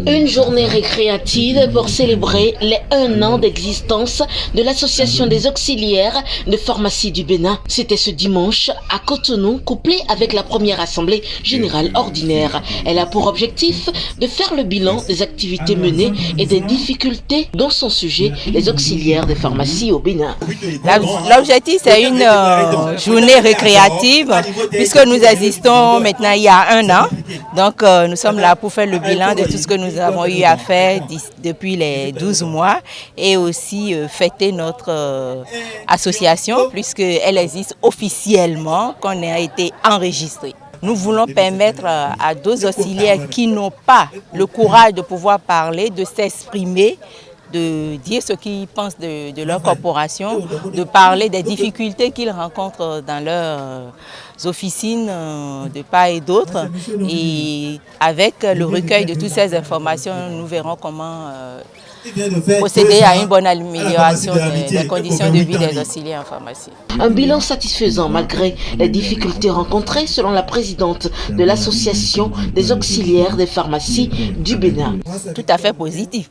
Une journée récréative pour célébrer les 1 an d'existence de l'Association des auxiliaires de pharmacie du Bénin. C'était ce dimanche à Cotonou, couplé avec la première assemblée générale ordinaire. Elle a pour objectif de faire le bilan des activités menées et des difficultés dont sont sujets les auxiliaires des pharmacies au Bénin. L'objectif, c'est une journée récréative puisque nous existons maintenant il y a 1 an. Donc nous sommes là pour faire le bilan de tout ce que nous avons eu à faire depuis les 12 mois et aussi fêter notre association puisqu'elle existe officiellement, qu'on a été enregistré. Nous voulons permettre à d'autres auxiliaires qui n'ont pas le courage de pouvoir parler, de s'exprimer, de dire ce qu'ils pensent de leur corporation, de parler des difficultés qu'ils rencontrent dans leurs officines de part et d'autre. Et avec le recueil de toutes ces informations, nous verrons comment procéder à une bonne amélioration des conditions de vie des auxiliaires en pharmacie. Un bilan satisfaisant malgré les difficultés rencontrées selon la présidente de l'Association des auxiliaires des pharmacies du Bénin. Tout à fait positif.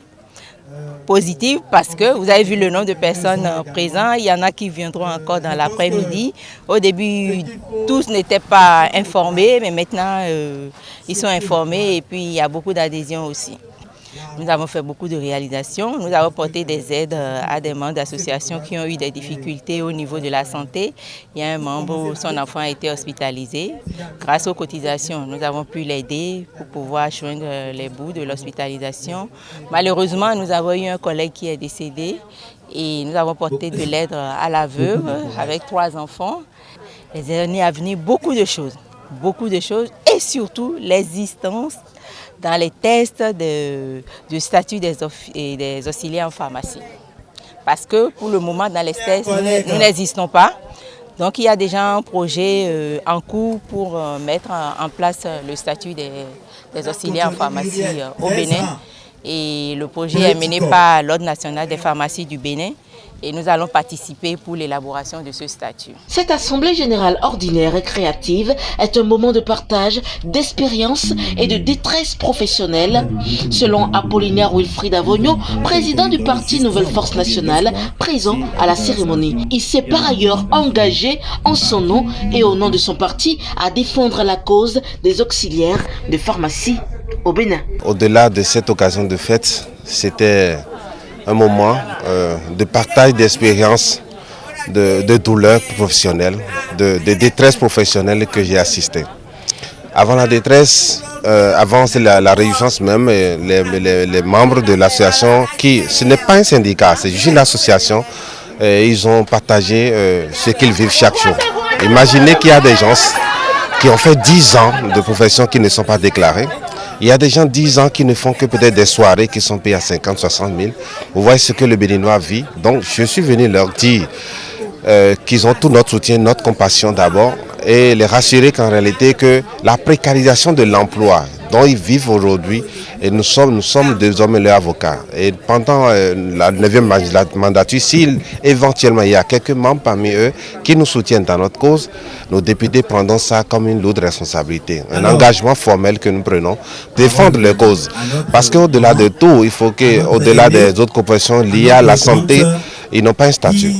Positive parce que vous avez vu le nombre de personnes présentes, il y en a qui viendront encore dans l'après-midi. Au début, tous n'étaient pas informés, mais maintenant ils sont informés et puis il y a beaucoup d'adhésions aussi. Nous avons fait beaucoup de réalisations, nous avons porté des aides à des membres d'associations qui ont eu des difficultés au niveau de la santé. Il y a un membre, son enfant a été hospitalisé. Grâce aux cotisations, nous avons pu l'aider pour pouvoir joindre les bouts de l'hospitalisation. Malheureusement, nous avons eu un collègue qui est décédé et nous avons porté de l'aide à la veuve avec 3 enfants. Les années à venir, beaucoup de choses et surtout l'existence dans les tests du statut des auxiliaires en pharmacie. Parce que pour le moment, dans les tests, nous n'existons pas. Donc il y a déjà un projet en cours pour mettre en place le statut des auxiliaires en pharmacie au Bénin. Et le projet est mené par l'Ordre national des pharmacies du Bénin. Et nous allons participer pour l'élaboration de ce statut. Cette assemblée générale ordinaire et créative est un moment de partage, d'expérience et de détresse professionnelle. Selon Apollinaire Wilfried Avogno, président du parti Nouvelle Force Nationale, présent à la cérémonie. Il s'est par ailleurs engagé en son nom et au nom de son parti à défendre la cause des auxiliaires de pharmacie au Bénin. Au-delà de cette occasion de fête, c'était un moment de partage d'expérience, de douleur professionnelle, de détresse professionnelle que j'ai assisté. Avant la détresse, avant la réjouissance même, les membres de l'association, ce n'est pas un syndicat, c'est juste une association, ils ont partagé ce qu'ils vivent chaque jour. Imaginez qu'il y a des gens qui ont fait 10 ans de profession qui ne sont pas déclarés. Il y a des gens 10 ans qui ne font que peut-être des soirées qui sont payées à 50, 60 000. Vous voyez ce que le Béninois vit. Donc je suis venu leur dire qu'ils ont tout notre soutien, notre compassion d'abord, et les rassurer qu'en réalité que la précarisation de l'emploi dont ils vivent aujourd'hui, et nous sommes désormais leurs avocats. Et pendant la 9e mandature, si éventuellement il y a quelques membres parmi eux qui nous soutiennent dans notre cause, nos députés prendront ça comme une lourde responsabilité, un engagement formel que nous prenons, défendre leur cause. Parce qu'au-delà de tout, il faut qu'au-delà des autres corporations liées à la santé, ils n'ont pas un statut.